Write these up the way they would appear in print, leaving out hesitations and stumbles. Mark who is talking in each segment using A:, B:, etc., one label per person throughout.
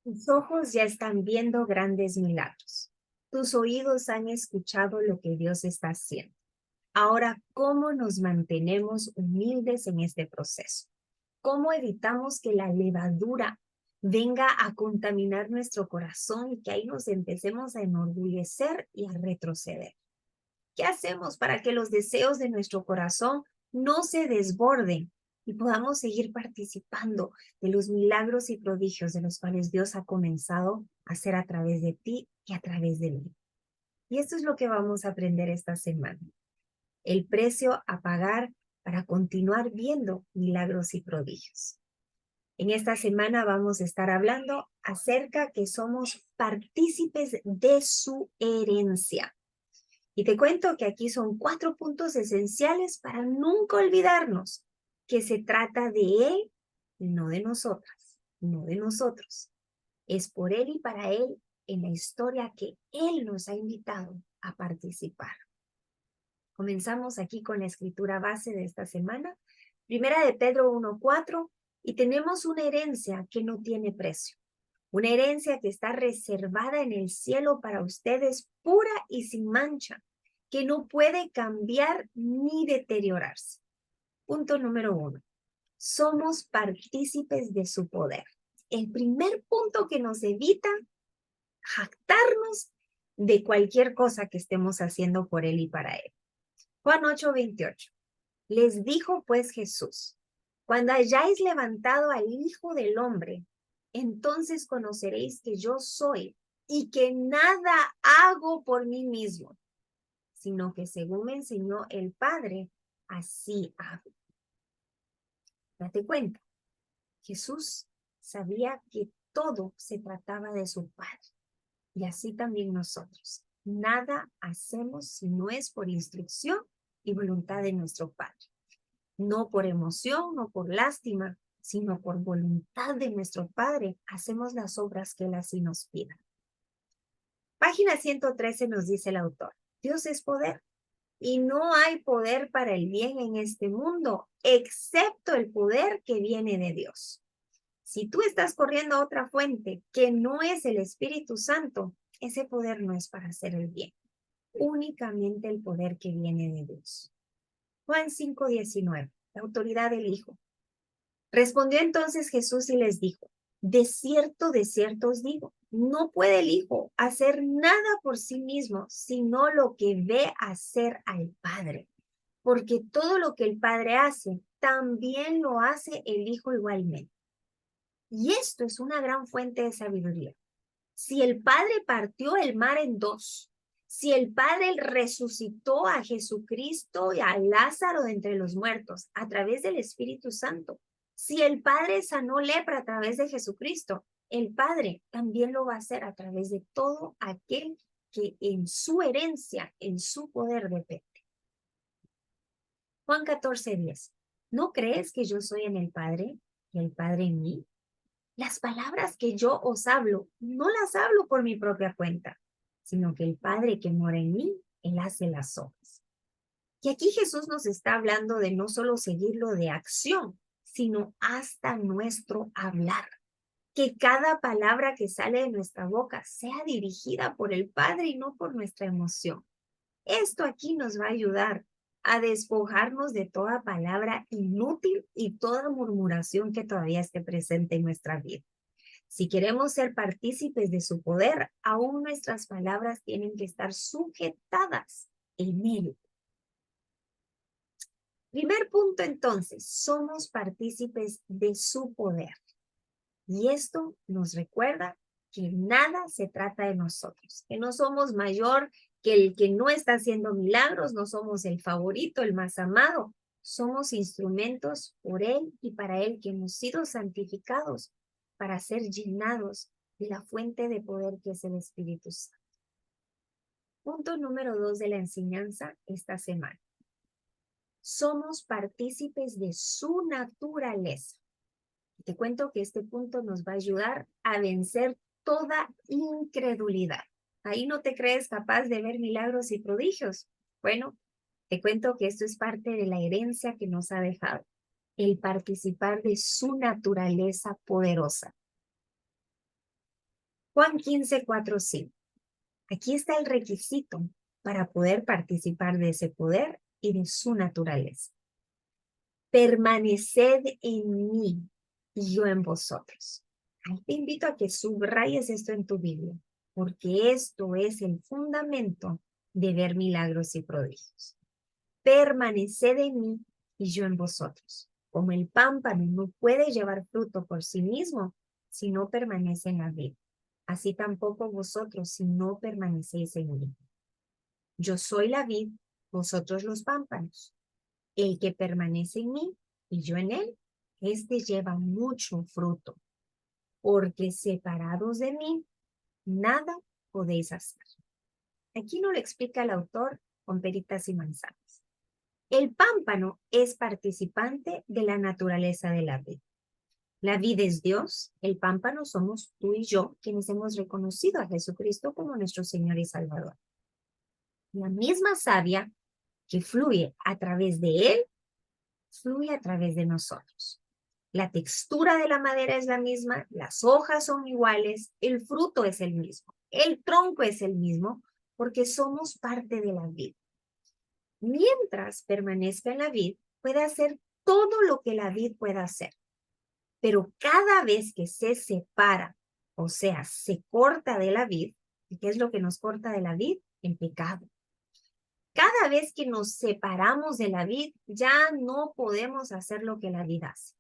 A: Tus ojos ya están viendo grandes milagros. Tus oídos han escuchado lo que Dios está haciendo. Ahora, ¿cómo nos mantenemos humildes en este proceso? ¿Cómo evitamos que la levadura venga a contaminar nuestro corazón y que ahí nos empecemos a enorgullecer y a retroceder? ¿Qué hacemos para que los deseos de nuestro corazón no se desborden y podamos seguir participando de los milagros y prodigios de los cuales Dios ha comenzado a hacer a través de ti y a través de mí? Y esto es lo que vamos a aprender esta semana. El precio a pagar para continuar viendo milagros y prodigios. En esta semana vamos a estar hablando acerca que somos partícipes de su herencia. Y te cuento que aquí son 4 puntos esenciales para nunca olvidarnos que se trata de Él y no de nosotras, no de nosotros. Es por Él y para Él en la historia que Él nos ha invitado a participar. Comenzamos aquí con la escritura base de esta semana, Primera de Pedro 1:4, y tenemos una herencia que no tiene precio. Una herencia que está reservada en el cielo para ustedes, pura y sin mancha, que no puede cambiar ni deteriorarse. Punto número 1. Somos partícipes de su poder. El primer punto que nos evita jactarnos de cualquier cosa que estemos haciendo por Él y para Él. Juan 8:28. Les dijo pues Jesús: cuando hayáis levantado al Hijo del Hombre, entonces conoceréis que yo soy y que nada hago por mí mismo, sino que según me enseñó el Padre, así hago. Date cuenta, Jesús sabía que todo se trataba de su Padre, y así también nosotros. Nada hacemos si no es por instrucción y voluntad de nuestro Padre. No por emoción, no por lástima, sino por voluntad de nuestro Padre, hacemos las obras que Él así nos pida. Página 113 nos dice el autor: Dios es poder y no hay poder para el bien en este mundo, excepto el poder que viene de Dios. Si tú estás corriendo a otra fuente que no es el Espíritu Santo, ese poder no es para hacer el bien, únicamente el poder que viene de Dios. Juan 5:19, la autoridad del Hijo. Respondió entonces Jesús y les dijo: de cierto os digo, no puede el Hijo hacer nada por sí mismo, sino lo que ve hacer al Padre. Porque todo lo que el Padre hace, también lo hace el Hijo igualmente. Y esto es una gran fuente de sabiduría. Si el Padre partió el mar en dos, si el Padre resucitó a Jesucristo y a Lázaro de entre los muertos a través del Espíritu Santo, si el Padre sanó lepra a través de Jesucristo, el Padre también lo va a hacer a través de todo aquel que en su herencia, en su poder depende. Juan 14:10. ¿No crees que yo soy en el Padre y el Padre en mí? Las palabras que yo os hablo, no las hablo por mi propia cuenta, sino que el Padre que mora en mí, Él hace las obras. Y aquí Jesús nos está hablando de no solo seguirlo de acción, sino hasta nuestro hablar. Que cada palabra que sale de nuestra boca sea dirigida por el Padre y no por nuestra emoción. Esto aquí nos va a ayudar a despojarnos de toda palabra inútil y toda murmuración que todavía esté presente en nuestra vida. Si queremos ser partícipes de su poder, aún nuestras palabras tienen que estar sujetadas en Él. Primer punto entonces, somos partícipes de su poder. Y esto nos recuerda que nada se trata de nosotros, que no somos mayor que el que no está haciendo milagros, no somos el favorito, el más amado. Somos instrumentos por Él y para Él que hemos sido santificados para ser llenados de la fuente de poder que es el Espíritu Santo. Punto número 2 de la enseñanza esta semana. Somos partícipes de su naturaleza. Te cuento que este punto nos va a ayudar a vencer toda incredulidad. Ahí no te crees capaz de ver milagros y prodigios. Bueno, te cuento que esto es parte de la herencia que nos ha dejado, el participar de su naturaleza poderosa. Juan 15:4-5. Aquí está el requisito para poder participar de ese poder y de su naturaleza. Permaneced en mí y yo en vosotros. Ahí te invito a que subrayes esto en tu Biblia, porque esto es el fundamento de ver milagros y prodigios. Permaneced en mí y yo en vosotros. Como el pámpano no puede llevar fruto por sí mismo si no permanece en la vid, así tampoco vosotros si no permanecéis en mí. Yo soy la vid, vosotros los pámpanos. El que permanece en mí y yo en él, este lleva mucho fruto, porque separados de mí, nada podéis hacer. Aquí no lo explica el autor con peritas y manzanas. El pámpano es participante de la naturaleza de la vid. La vid es Dios, el pámpano somos tú y yo, quienes hemos reconocido a Jesucristo como nuestro Señor y Salvador. La misma savia que fluye a través de él, fluye a través de nosotros. La textura de la madera es la misma, las hojas son iguales, el fruto es el mismo, el tronco es el mismo, porque somos parte de la vid. Mientras permanezca en la vid, puede hacer todo lo que la vid pueda hacer. Pero cada vez que se separa, o sea, se corta de la vid, ¿y qué es lo que nos corta de la vid? El pecado. Cada vez que nos separamos de la vid, ya no podemos hacer lo que la vid hace.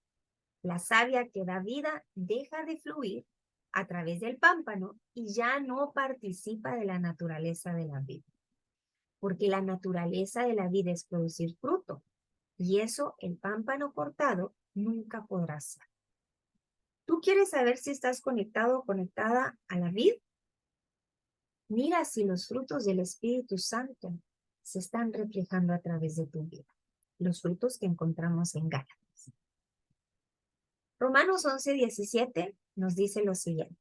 A: La savia que da vida deja de fluir a través del pámpano y ya no participa de la naturaleza de la vid. Porque la naturaleza de la vid es producir fruto. Y eso el pámpano cortado nunca podrá hacer. ¿Tú quieres saber si estás conectado o conectada a la vid? Mira si los frutos del Espíritu Santo se están reflejando a través de tu vida. Los frutos que encontramos en Gálatas. Romanos 11:17 nos dice lo siguiente.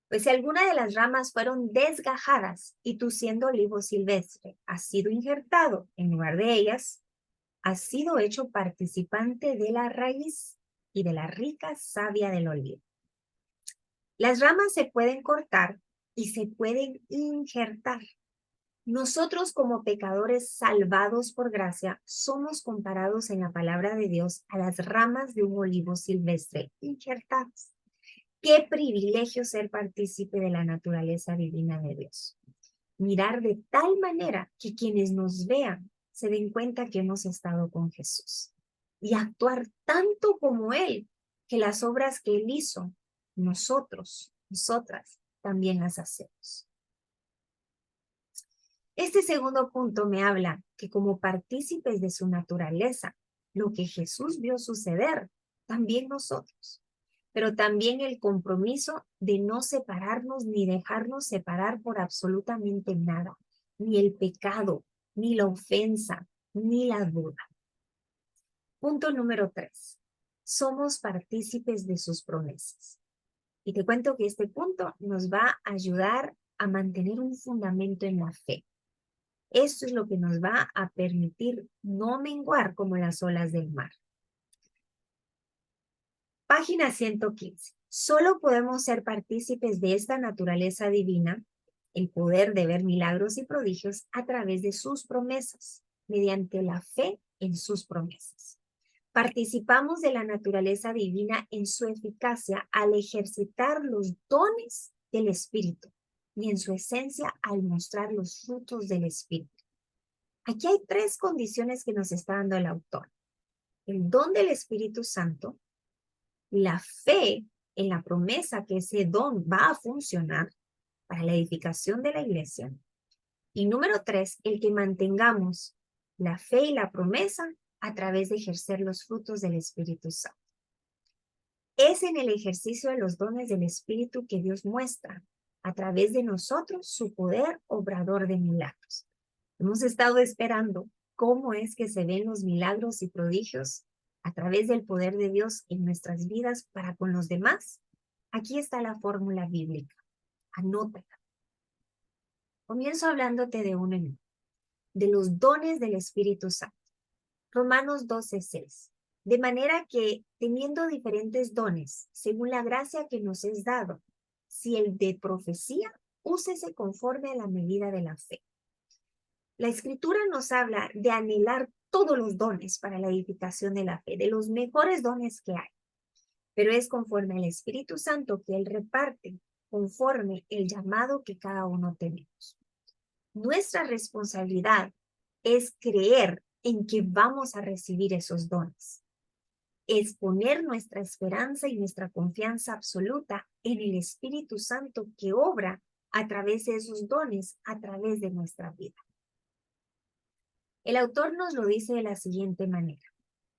A: Pues si alguna de las ramas fueron desgajadas y tú siendo olivo silvestre has sido injertado en lugar de ellas, has sido hecho participante de la raíz y de la rica savia del olivo. Las ramas se pueden cortar y se pueden injertar. Nosotros como pecadores salvados por gracia somos comparados en la palabra de Dios a las ramas de un olivo silvestre injertadas. Qué privilegio ser partícipe de la naturaleza divina de Dios. Mirar de tal manera que quienes nos vean se den cuenta que hemos estado con Jesús. Y actuar tanto como Él, que las obras que Él hizo, nosotras, también las hacemos. Este segundo punto me habla que como partícipes de su naturaleza, lo que Jesús vio suceder, también nosotros. Pero también el compromiso de no separarnos ni dejarnos separar por absolutamente nada, ni el pecado, ni la ofensa, ni la duda. Punto número 3. Somos partícipes de sus promesas. Y te cuento que este punto nos va a ayudar a mantener un fundamento en la fe. Esto es lo que nos va a permitir no menguar como las olas del mar. Página 115. Solo podemos ser partícipes de esta naturaleza divina, el poder de ver milagros y prodigios a través de sus promesas, mediante la fe en sus promesas. Participamos de la naturaleza divina en su eficacia al ejercitar los dones del Espíritu y en su esencia al mostrar los frutos del Espíritu. Aquí hay 3 condiciones que nos está dando el autor. El don del Espíritu Santo, la fe en la promesa que ese don va a funcionar para la edificación de la iglesia. Y número 3, el que mantengamos la fe y la promesa a través de ejercer los frutos del Espíritu Santo. Es en el ejercicio de los dones del Espíritu que Dios muestra a través de nosotros su poder obrador de milagros. Hemos estado esperando cómo es que se ven los milagros y prodigios a través del poder de Dios en nuestras vidas para con los demás. Aquí está la fórmula bíblica. Anótala. Comienzo hablándote de uno en uno, de los dones del Espíritu Santo. Romanos 12:6. De manera que, teniendo diferentes dones, según la gracia que nos es dado, si el de profecía, úsese conforme a la medida de la fe. La Escritura nos habla de anhelar todos los dones para la edificación de la fe, de los mejores dones que hay. Pero es conforme al Espíritu Santo que Él reparte, conforme el llamado que cada uno tenemos. Nuestra responsabilidad es creer en que vamos a recibir esos dones. Es poner nuestra esperanza y nuestra confianza absoluta en el Espíritu Santo que obra a través de esos dones, a través de nuestra vida. El autor nos lo dice de la siguiente manera.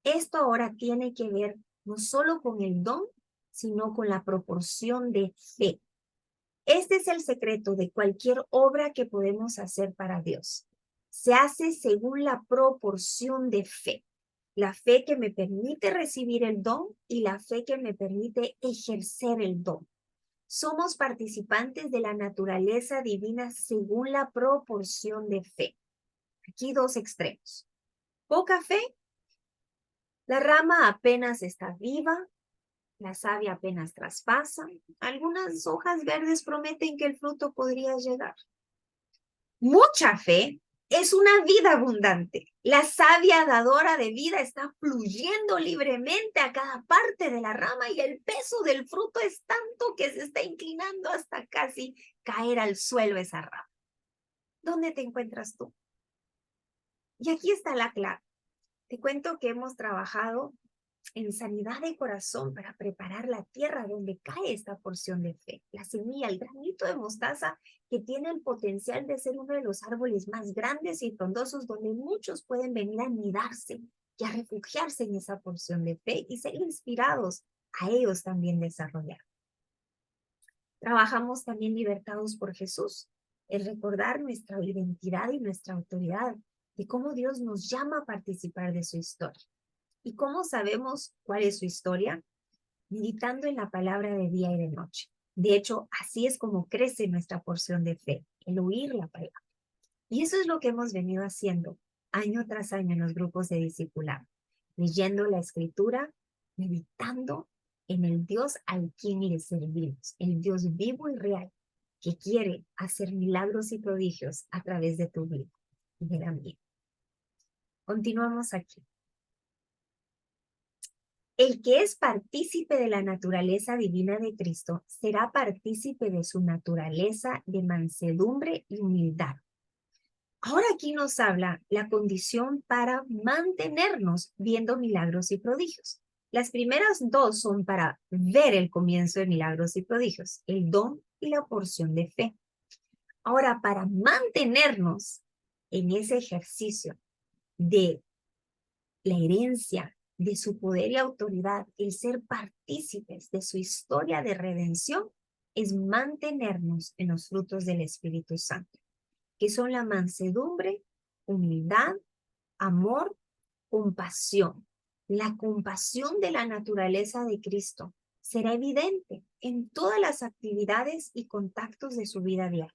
A: Esto ahora tiene que ver no solo con el don, sino con la proporción de fe. Este es el secreto de cualquier obra que podemos hacer para Dios. Se hace según la proporción de fe. La fe que me permite recibir el don y la fe que me permite ejercer el don. Somos participantes de la naturaleza divina según la proporción de fe. Aquí dos extremos. Poca fe, la rama apenas está viva, la savia apenas traspasa, algunas hojas verdes prometen que el fruto podría llegar. Mucha fe es una vida abundante. La savia dadora de vida está fluyendo libremente a cada parte de la rama y el peso del fruto es tanto que se está inclinando hasta casi caer al suelo esa rama. ¿Dónde te encuentras tú? Y aquí está la clave. Te cuento que hemos trabajado en sanidad de corazón para preparar la tierra donde cae esta porción de fe. La semilla, el granito de mostaza que tiene el potencial de ser uno de los árboles más grandes y frondosos donde muchos pueden venir a anidarse y a refugiarse en esa porción de fe y ser inspirados a ellos también desarrollar. Trabajamos también libertados por Jesús, el recordar nuestra identidad y nuestra autoridad y cómo Dios nos llama a participar de su historia. ¿Y cómo sabemos cuál es su historia? Meditando en la palabra de día y de noche. De hecho, así es como crece nuestra porción de fe, el oír la palabra. Y eso es lo que hemos venido haciendo año tras año en los grupos de discipulado, leyendo la Escritura, meditando en el Dios al quien le servimos, el Dios vivo y real, que quiere hacer milagros y prodigios a través de tu vida y de la mía. Continuamos aquí. El que es partícipe de la naturaleza divina de Cristo será partícipe de su naturaleza de mansedumbre y humildad. Ahora aquí nos habla la condición para mantenernos viendo milagros y prodigios. Las primeras dos son para ver el comienzo de milagros y prodigios, el don y la porción de fe. Ahora, para mantenernos en ese ejercicio de la herencia, de su poder y autoridad, el ser partícipes de su historia de redención, es mantenernos en los frutos del Espíritu Santo, que son la mansedumbre, humildad, amor, compasión. La compasión de la naturaleza de Cristo será evidente en todas las actividades y contactos de su vida diaria.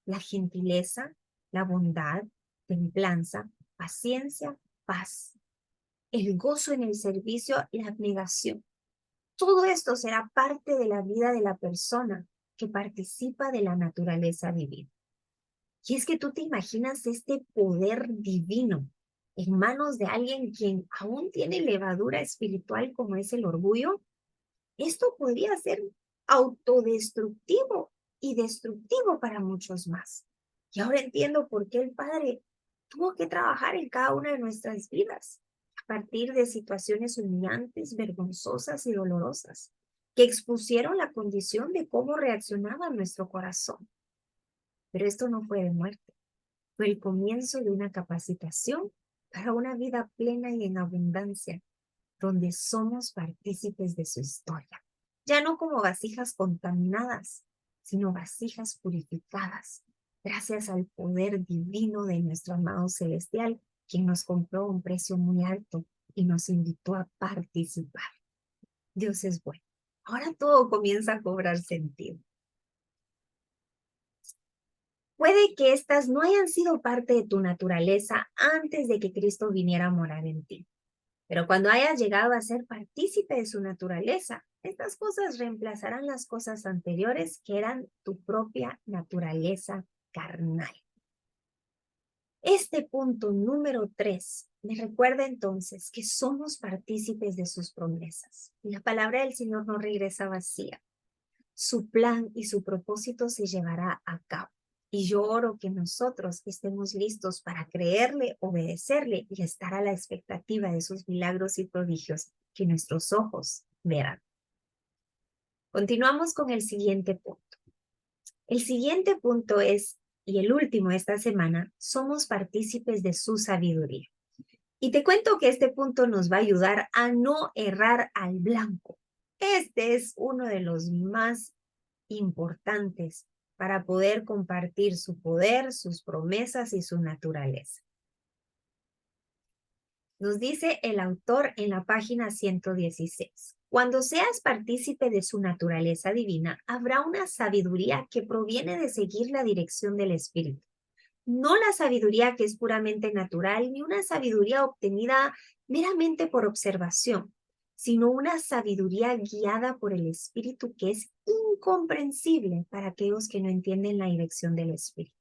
A: La gentileza, la bondad, templanza, paciencia, paz. El gozo en el servicio y la abnegación. Todo esto será parte de la vida de la persona que participa de la naturaleza divina. Y es que tú te imaginas este poder divino en manos de alguien quien aún tiene levadura espiritual como es el orgullo. Esto podría ser autodestructivo y destructivo para muchos más. Y ahora entiendo por qué el Padre tuvo que trabajar en cada una de nuestras vidas a partir de situaciones humillantes, vergonzosas y dolorosas que expusieron la condición de cómo reaccionaba nuestro corazón. Pero esto no fue de muerte, fue el comienzo de una capacitación para una vida plena y en abundancia, donde somos partícipes de su historia. Ya no como vasijas contaminadas, sino vasijas purificadas, gracias al poder divino de nuestro amado celestial, quien nos compró a un precio muy alto y nos invitó a participar. Dios es bueno. Ahora todo comienza a cobrar sentido. Puede que estas no hayan sido parte de tu naturaleza antes de que Cristo viniera a morar en ti. Pero cuando hayas llegado a ser partícipe de su naturaleza, Estas cosas reemplazarán las cosas anteriores que eran tu propia naturaleza carnal. Este punto número 3 me recuerda entonces que somos partícipes de sus promesas. La palabra del Señor no regresa vacía. Su plan y su propósito se llevará a cabo. Y yo oro que nosotros estemos listos para creerle, obedecerle y estar a la expectativa de sus milagros y prodigios que nuestros ojos verán. Continuamos con el siguiente punto. El siguiente punto es, y el último esta semana, somos partícipes de su sabiduría. Y te cuento que este punto nos va a ayudar a no errar al blanco. Este es uno de los más importantes para poder compartir su poder, sus promesas y su naturaleza. Nos dice el autor en la página 116. Cuando seas partícipe de su naturaleza divina, habrá una sabiduría que proviene de seguir la dirección del Espíritu. No la sabiduría que es puramente natural, ni una sabiduría obtenida meramente por observación, sino una sabiduría guiada por el Espíritu que es incomprensible para aquellos que no entienden la dirección del Espíritu.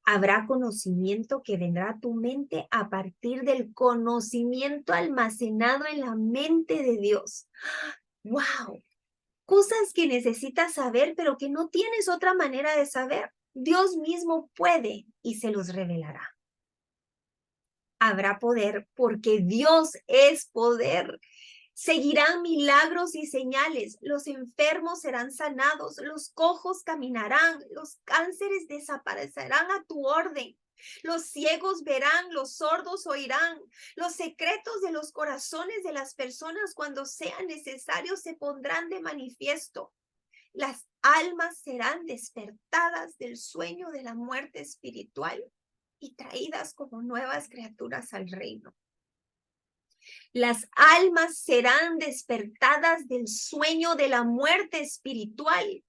A: Habrá conocimiento que vendrá a tu mente a partir del conocimiento almacenado en la mente de Dios. ¡Wow! Cosas que necesitas saber, pero que no tienes otra manera de saber. Dios mismo puede y se los revelará. Habrá poder porque Dios es poder. Seguirán milagros y señales, los enfermos serán sanados, los cojos caminarán, los cánceres desaparecerán a tu orden, los ciegos verán, los sordos oirán, los secretos de los corazones de las personas cuando sea necesario se pondrán de manifiesto. Las almas serán despertadas del sueño de la muerte espiritual y traídas como nuevas criaturas al reino. Las almas serán despertadas del sueño de la muerte espiritual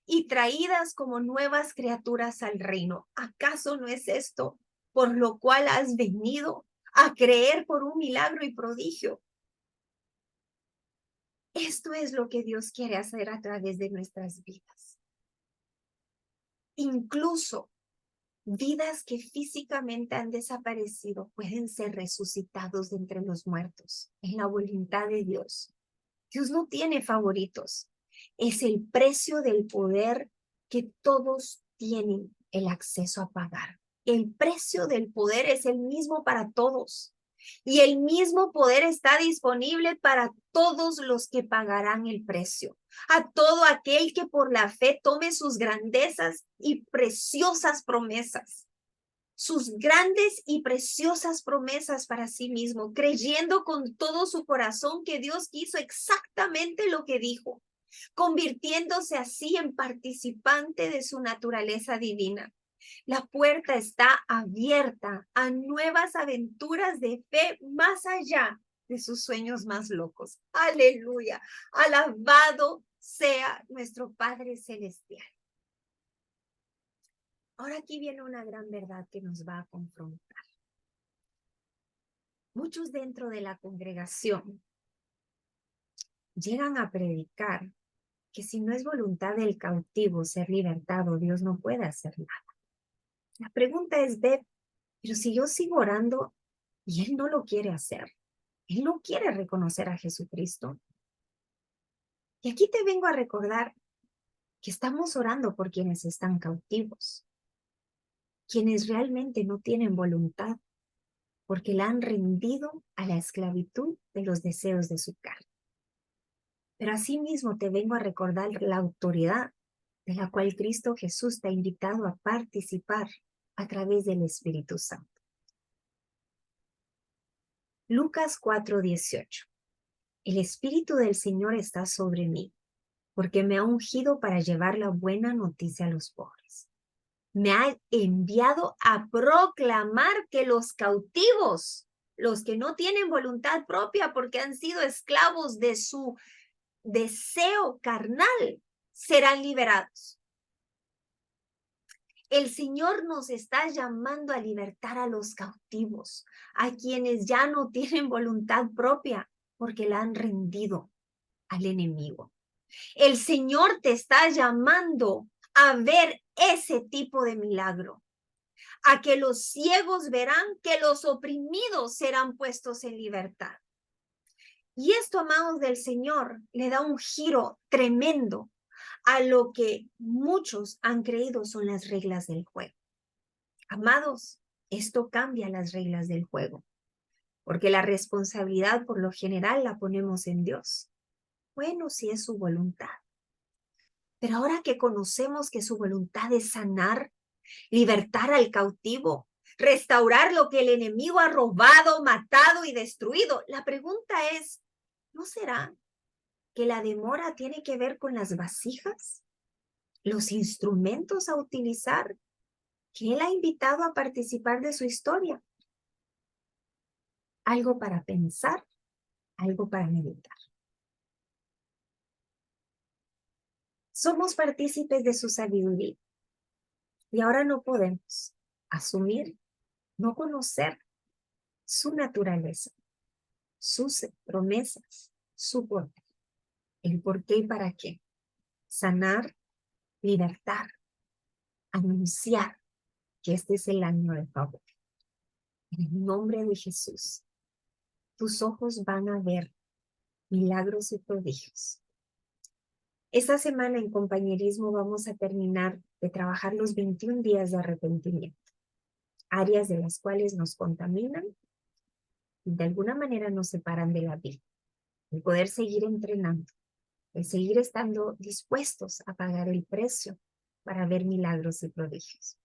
A: y traídas como nuevas criaturas al reino. ¿Acaso no es esto por lo cual has venido a creer por un milagro y prodigio? Esto es lo que Dios quiere hacer a través de nuestras vidas. Incluso vidas que físicamente han desaparecido pueden ser resucitados de entre los muertos en la voluntad de Dios. Dios no tiene favoritos. Es el precio del poder que todos tienen el acceso a pagar. El precio del poder es el mismo para todos. Y el mismo poder está disponible para todos los que pagarán el precio. A todo aquel que por la fe tome sus grandezas y preciosas promesas. Sus grandes y preciosas promesas para sí mismo, creyendo con todo su corazón que Dios quiso exactamente lo que dijo, convirtiéndose así en participante de su naturaleza divina. La puerta está abierta a nuevas aventuras de fe más allá de sus sueños más locos. Aleluya. Alabado sea nuestro Padre Celestial. Ahora aquí viene una gran verdad que nos va a confrontar. Muchos dentro de la congregación llegan a predicar que si no es voluntad del cautivo ser libertado, Dios no puede hacer nada. La pregunta es, Beth, pero si yo sigo orando y Él no lo quiere hacer, Él no quiere reconocer a Jesucristo. Y aquí te vengo a recordar que estamos orando por quienes están cautivos, quienes realmente no tienen voluntad, porque la han rendido a la esclavitud de los deseos de su carne. Pero asimismo te vengo a recordar la autoridad de la cual Cristo Jesús te ha invitado a participar a través del Espíritu Santo. Lucas 4:18. El Espíritu del Señor está sobre mí, porque me ha ungido para llevar la buena noticia a los pobres. Me ha enviado a proclamar que los cautivos, los que no tienen voluntad propia porque han sido esclavos de su deseo carnal, serán liberados. El Señor nos está llamando a libertar a los cautivos, a quienes ya no tienen voluntad propia porque la han rendido al enemigo. El Señor te está llamando a ver ese tipo de milagro, a que los ciegos verán, que los oprimidos serán puestos en libertad. Y esto, amados del Señor, le da un giro tremendo a lo que muchos han creído son las reglas del juego. Amados, esto cambia las reglas del juego, porque la responsabilidad por lo general la ponemos en Dios. Bueno, si es su voluntad. Pero ahora que conocemos que su voluntad es sanar, libertar al cautivo, restaurar lo que el enemigo ha robado, matado y destruido, la pregunta es, ¿no será que la demora tiene que ver con las vasijas, los instrumentos a utilizar que él ha invitado a participar de su historia? Algo para pensar, algo para meditar. Somos partícipes de su sabiduría y ahora no podemos asumir, no conocer su naturaleza, sus promesas, su poder, el por qué y para qué. Sanar, libertar, anunciar que este es el año del favor. En el nombre de Jesús, tus ojos van a ver milagros y prodigios. Esta semana en compañerismo vamos a terminar de trabajar los 21 días de arrepentimiento, áreas de las cuales nos contaminan y de alguna manera nos separan de la vida. El poder seguir entrenando, el seguir estando dispuestos a pagar el precio para ver milagros y prodigios.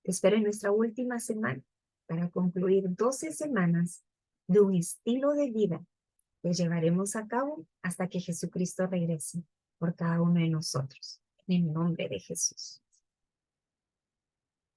A: Te espero en nuestra última semana para concluir 12 semanas de un estilo de vida que llevaremos a cabo hasta que Jesucristo regrese por cada uno de nosotros. En el nombre de Jesús.